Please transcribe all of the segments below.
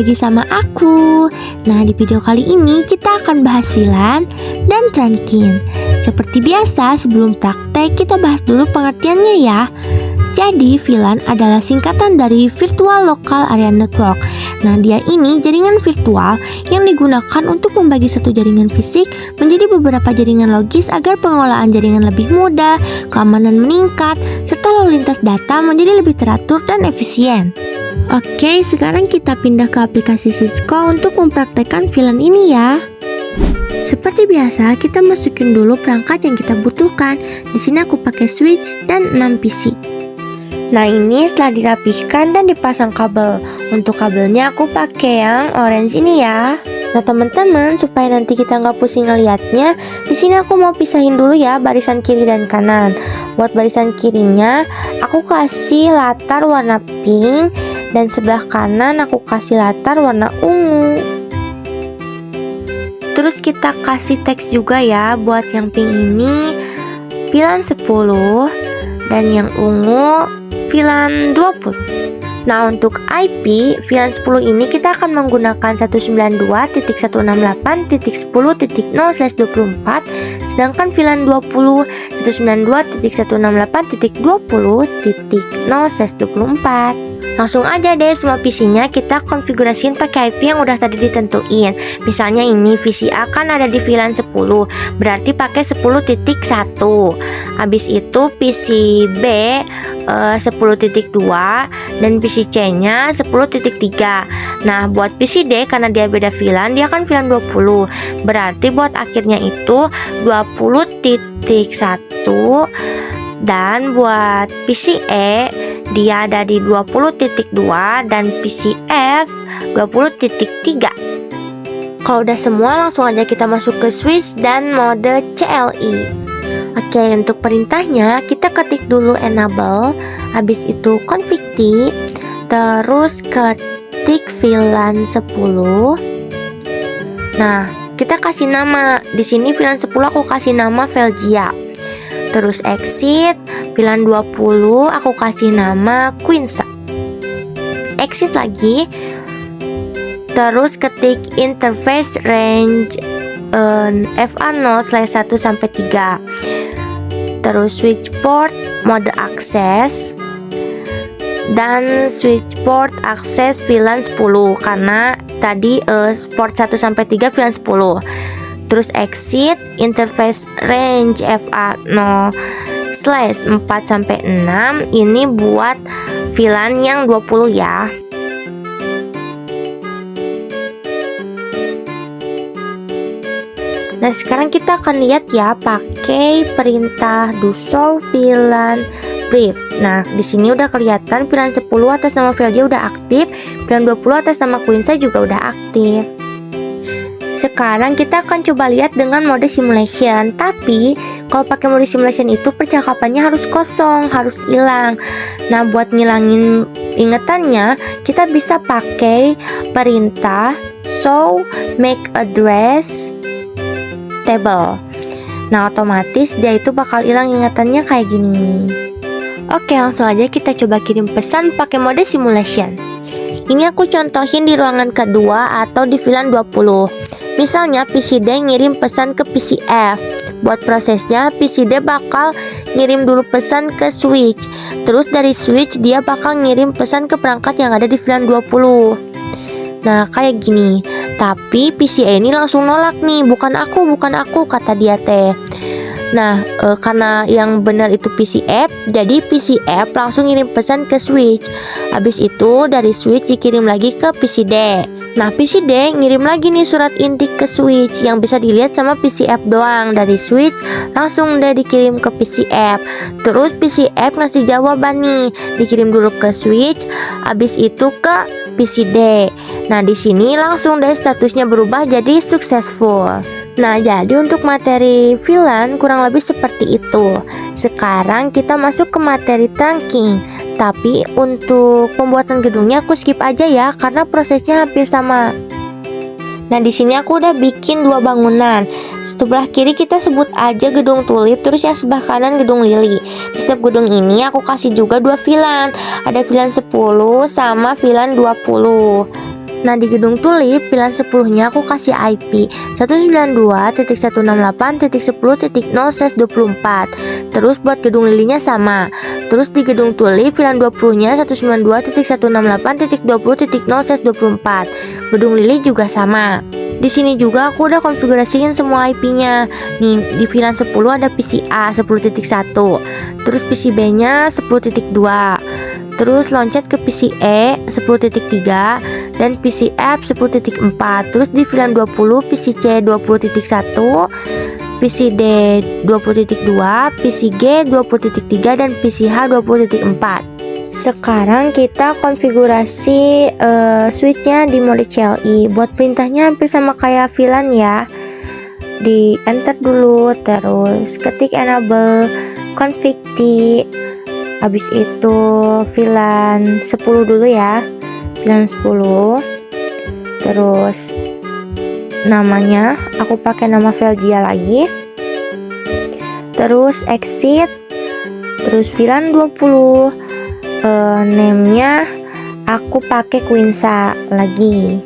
lagi sama aku. Nah, di video kali ini kita akan bahas VLAN dan Trunking. Seperti biasa, sebelum praktek kita bahas dulu pengertiannya ya. Jadi, VLAN adalah singkatan dari Virtual Local Area Network. Nah, dia ini jaringan virtual yang digunakan untuk membagi satu jaringan fisik menjadi beberapa jaringan logis agar pengelolaan jaringan lebih mudah, keamanan meningkat, serta lalu lintas data menjadi lebih teratur dan efisien. Oke, sekarang kita pindah ke aplikasi Cisco untuk mempraktekkan VLAN ini ya. Seperti biasa, kita masukin dulu perangkat yang kita butuhkan. Di sini aku pakai switch dan 6 PC. Nah, ini setelah dirapihkan dan dipasang kabel. Untuk kabelnya aku pakai yang orange ini ya. Nah, teman-teman, supaya nanti kita nggak pusing ngeliatnya, di sini aku mau pisahin dulu ya barisan kiri dan kanan. Buat barisan kirinya, aku kasih latar warna pink dan sebelah kanan aku kasih latar warna ungu. Terus kita kasih teks juga ya. Buat yang pink ini VLAN 10 dan yang ungu VLAN 20. Nah, untuk IP VLAN 10 ini kita akan menggunakan 192.168.10.0/24, sedangkan VLAN 20 192.168.20.0/24. Langsung aja deh semua PC-nya kita konfigurasiin pakai IP yang udah tadi ditentuin. Misalnya ini VCA kan ada di VLAN 10, berarti pakai 10.1. Habis itu PC B 10.2 dan PC C-nya 10.3. Nah, buat PC D karena dia beda VLAN, dia kan VLAN 20. Berarti buat akhirnya itu 20.1, dan buat PC E dia ada di 20.2 dan PC F 20.3. Kalau udah semua, langsung aja kita masuk ke switch dan mode CLI. Oke, untuk perintahnya kita ketik dulu enable, habis itu config T, terus ketik VLAN 10. Nah, kita kasih nama. Di sini VLAN 10 aku kasih nama Velgia. Terus exit, VLAN 20 aku kasih nama Quinsa. Exit lagi. Terus ketik interface range FA0/1-3. Terus switch port mode akses dan switch port akses VLAN 10 karena tadi port 1-3 VLAN 10. Terus exit interface range FA0/4-6, ini buat VLAN yang 20 ya. Nah, sekarang kita akan lihat ya pakai perintah do show VLAN brief. Nah, di sini udah kelihatan VLAN 10 atas nama Velgia udah aktif, VLAN 20 atas nama Quinsa juga udah aktif. Sekarang kita akan coba lihat dengan mode simulation. Tapi kalau pakai mode simulation itu percakapannya harus kosong, harus hilang. Nah, buat ngilangin ingetannya, kita bisa pakai perintah show make address table. Nah, otomatis dia itu bakal hilang ingatannya kayak gini. Oke, langsung aja kita coba kirim pesan pakai mode simulation. Ini aku contohin di ruangan kedua atau di VLAN 20. Misalnya PC D ngirim pesan ke PC F. Buat prosesnya PC D bakal ngirim dulu pesan ke switch. Terus dari switch dia bakal ngirim pesan ke perangkat yang ada di VLAN 20. Nah, kayak gini. Tapi PC E ini langsung nolak nih, bukan aku kata dia teh. Nah, karena yang benar itu PC F, jadi PC F langsung ngirim pesan ke switch. Habis itu dari switch dikirim lagi ke PC D. Nah, PC D ngirim lagi nih surat inti ke switch yang bisa dilihat sama PC F doang. Dari switch langsung deh dikirim ke PC F. Terus PC F ngasih jawaban nih, dikirim dulu ke switch, habis itu ke PC D. Nah, di sini langsung deh statusnya berubah jadi successful. Nah, jadi untuk materi VLAN kurang lebih seperti itu. Sekarang kita masuk ke materi trunking. Tapi untuk pembuatan gedungnya aku skip aja ya karena prosesnya hampir sama. Nah, di sini aku udah bikin dua bangunan. Sebelah kiri kita sebut aja gedung tulip, terus yang sebelah kanan gedung lili. Di setiap gedung ini aku kasih juga dua VLAN. Ada VLAN 10 sama VLAN 20. Nah, di gedung Tulip pilihan 10-nya aku kasih IP 192.168.10.0/24. Terus buat gedung Lilinya sama. Terus di gedung Tulip pilihan 20-nya 192.168.20.0/24. Gedung Lili juga sama. Di sini juga aku udah konfigurasiin semua IP-nya. Nih, di pilihan 10 ada PCA 10.1. Terus PCB-nya 10.2. Terus loncat ke PCE 10.3 dan PCF 10.4. Terus di pilihan 20 PCC 20.1, PCD 20.2, PCG 20.3 dan PCH 20.4. Sekarang kita konfigurasi switchnya di mode CLI. Buat perintahnya hampir sama kayak VLAN ya. Di enter dulu, terus ketik enable config T. Habis itu VLAN 10 dulu ya, VLAN 10. Terus namanya aku pakai nama Velgia lagi. Terus exit. Terus VLAN 20. Name-nya aku pakai Quinsa lagi.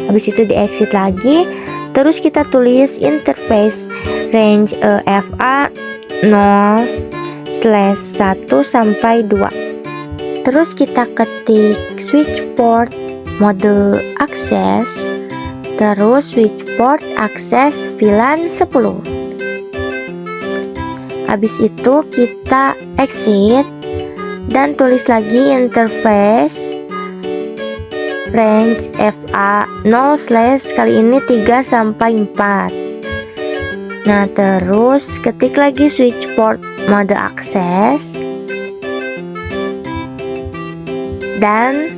Habis itu di exit lagi. Terus kita tulis interface range FA 0/1 sampai 2. Terus kita ketik switch port mode akses, terus switch port akses VLAN 10. Habis itu kita exit dan tulis lagi interface range FA 0/ kali ini 3 sampai 4. Nah, terus ketik lagi switch port mode akses dan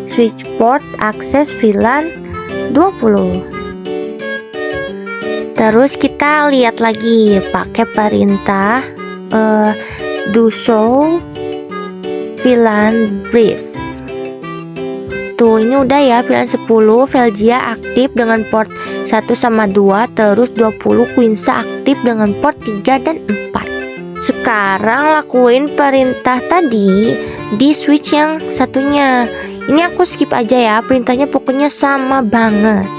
switch port akses VLAN 20. Terus kita lihat lagi pakai perintah do show VLAN brief. Tuh, ini udah ya, VLAN 10 Velgia aktif dengan port 1 sama 2, terus 20 Quinsa aktif dengan port 3 dan 4. Sekarang lakuin perintah tadi di switch yang satunya. Ini aku skip aja ya, perintahnya pokoknya sama banget.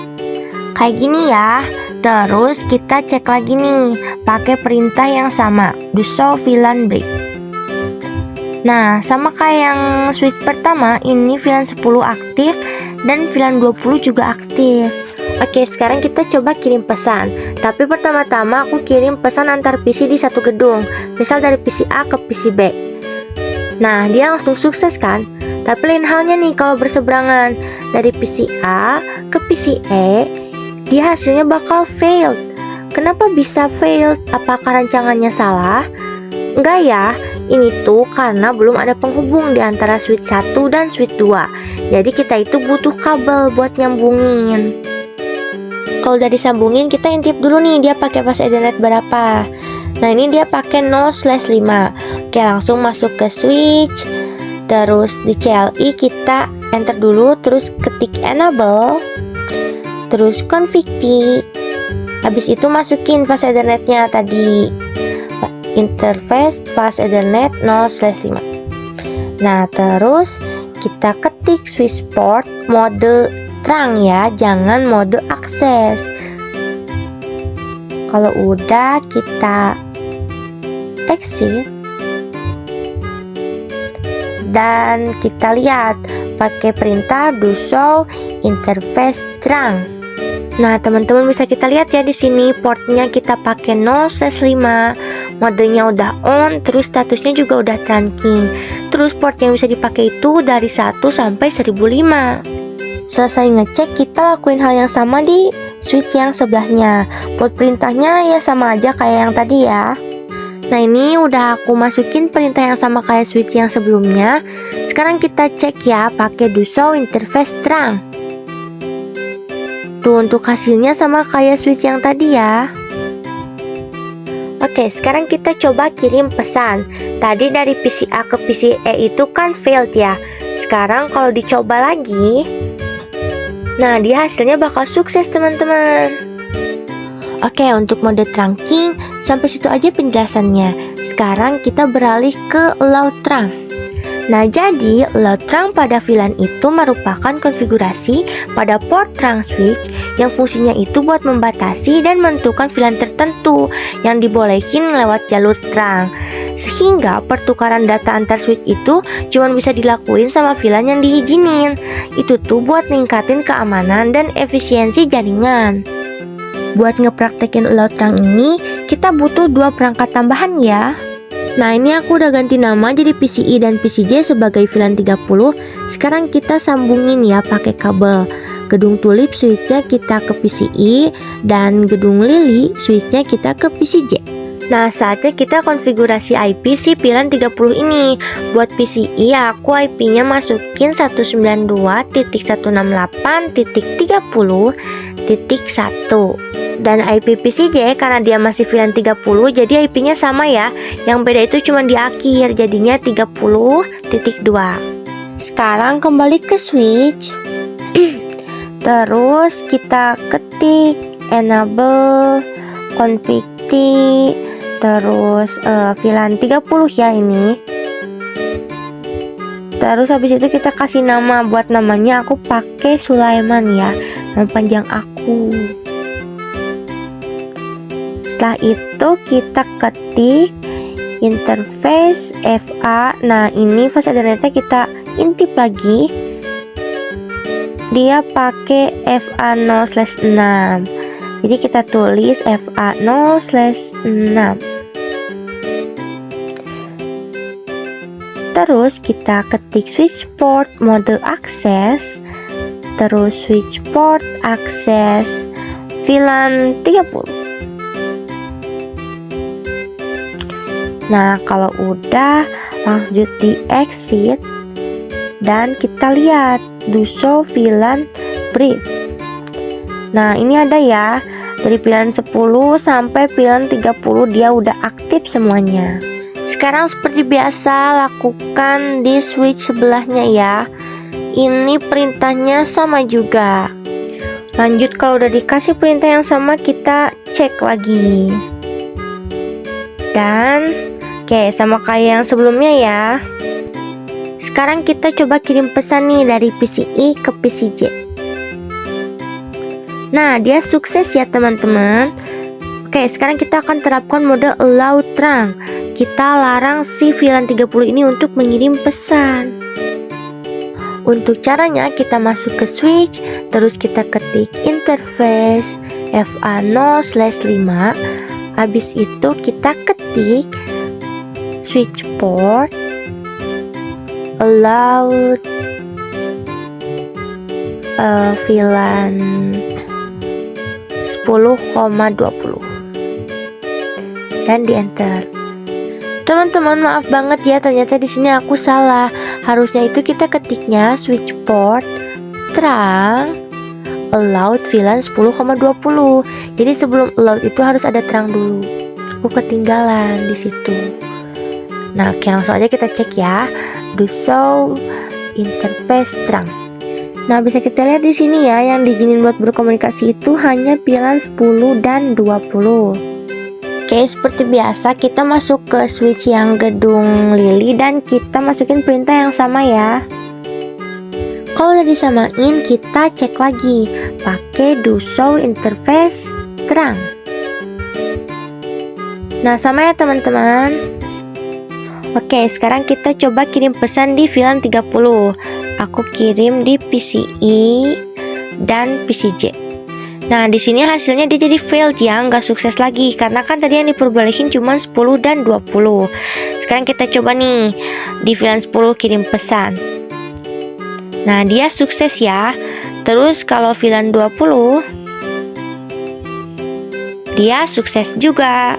Kayak gini ya. Terus kita cek lagi nih, pakai perintah yang sama, do show VLAN brief. Nah, sama kayak yang switch pertama, ini VLAN 10 aktif dan VLAN 20 juga aktif. Oke, sekarang kita coba kirim pesan. Tapi pertama-tama aku kirim pesan antar PC di satu gedung. Misal dari PC A ke PC B. Nah, dia langsung sukses kan? Tapi lain halnya nih kalau berseberangan. Dari PC A ke PC E, dia hasilnya bakal failed. Kenapa bisa failed? Apakah rancangannya salah? Enggak ya, ini tuh karena belum ada penghubung di antara switch 1 dan switch 2. Jadi kita itu butuh kabel buat nyambungin. Kalau udah disambungin, kita intip dulu nih dia pakai fast Ethernet berapa. Nah, ini dia pakai 0/5. Oke, langsung masuk ke switch. Terus di CLI kita enter dulu, terus ketik enable. Terus config T. Habis itu masukin fast Ethernetnya tadi. Interface fast Ethernet 0/5. Nah, terus kita ketik switch port mode terang ya, jangan mode akses. Kalau udah kita exit dan kita lihat pakai perintah do show interface terang. Nah, teman-teman bisa kita lihat ya di sini portnya kita pakai 0/5, modenya udah on, terus statusnya juga udah trunking. Terus port yang bisa dipakai itu dari 1 sampai 1005. Selesai ngecek, kita lakuin hal yang sama di switch yang sebelahnya. Buat perintahnya ya sama aja kayak yang tadi ya. Nah, ini udah aku masukin perintah yang sama kayak switch yang sebelumnya. Sekarang kita cek ya pakai do show interface terang. Tuh, untuk hasilnya sama kayak switch yang tadi ya. Oke, sekarang kita coba kirim pesan. Tadi dari PC A ke PC E itu kan failed ya. Sekarang kalau dicoba lagi, nah dia hasilnya bakal sukses teman-teman. Oke, untuk mode trunking sampai situ aja penjelasannya. Sekarang kita beralih ke allow trunk. Nah, jadi load trunk pada VLAN itu merupakan konfigurasi pada port trunk switch yang fungsinya itu buat membatasi dan menentukan VLAN tertentu yang dibolehin lewat jalur trunk. Sehingga pertukaran data antar switch itu cuma bisa dilakuin sama VLAN yang diizinin. Itu tuh buat ningkatin keamanan dan efisiensi jaringan. Buat ngepraktekin load trunk ini, kita butuh 2 perangkat tambahan ya. Nah, ini aku udah ganti nama jadi PCI dan PCJ sebagai VLAN 30. Sekarang kita sambungin ya pakai kabel. Gedung tulip switchnya kita ke PCI dan gedung lili switchnya kita ke PCJ. Nah, saatnya kita konfigurasi IP si VLAN 30 ini. Buat PCI aku IP-nya masukin 192.168.30.1. Dan IP PCJ karena dia masih VLAN 30 jadi IP-nya sama ya. Yang beda itu cuma di akhir, jadinya 30.2. Sekarang kembali ke switch. Terus kita ketik enable config T, terus VLAN 30 ya ini. Terus habis itu kita kasih nama. Buat namanya aku pakai Sulaiman ya, nama panjang aku. Setelah itu kita ketik interface FA. Nah, ini fast Ethernetnya kita intip lagi. Dia pakai FA0/6. Jadi kita tulis FA0/6. Terus kita ketik switch port mode access. Terus switch port access VLAN 30. Nah, kalau udah langsung di exit dan kita lihat do show VLAN brief. Nah, ini ada ya, dari VLAN 10 sampai VLAN 30 dia udah aktif semuanya. Sekarang seperti biasa lakukan di switch sebelahnya ya. Ini perintahnya sama juga. Lanjut, kalau udah dikasih perintah yang sama kita cek lagi. Dan oke, sama kayak yang sebelumnya ya. Sekarang kita coba kirim pesan nih dari PCI ke PCJ. Nah, dia sukses ya teman-teman. Oke, sekarang kita akan terapkan mode allow trunk. Kita larang si VLAN 30 ini untuk mengirim pesan. Untuk caranya kita masuk ke switch, terus kita ketik interface FA0/5. Habis itu kita ketik switch port allowed VLAN 10,20 dan di enter. Teman-teman, maaf banget ya, ternyata di sini aku salah. Harusnya itu kita ketiknya switch port trunk allowed VLAN 10,20. Jadi sebelum allowed itu harus ada trunk dulu. Aku ketinggalan di situ. Nah, oke, langsung aja kita cek ya. Do show interface trunk. Nah, bisa kita lihat di sini ya, yang diizinin buat berkomunikasi itu hanya VLAN 10 dan 20. Oke, seperti biasa kita masuk ke switch yang gedung lili dan kita masukin perintah yang sama ya. Kalau udah disamain, kita cek lagi pakai do show interface trunk. Nah, sama ya teman-teman. Oke, sekarang kita coba kirim pesan di VLAN 30. Aku kirim di PCI dan PCJ. Nah, di sini hasilnya dia jadi failed ya, nggak sukses lagi karena kan tadi yang diperbolehin cuma 10 dan 20. Sekarang kita coba nih di VLAN 10 kirim pesan. Nah, dia sukses ya. Terus kalau VLAN 20 dia sukses juga.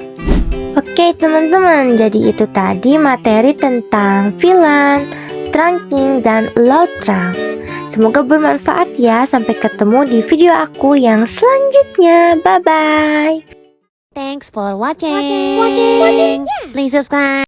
Oke teman-teman, jadi itu tadi materi tentang VLAN, trunking, dan load trunk. Semoga bermanfaat ya. Sampai ketemu di video aku yang selanjutnya. Bye-bye. Thanks for watching. Please subscribe.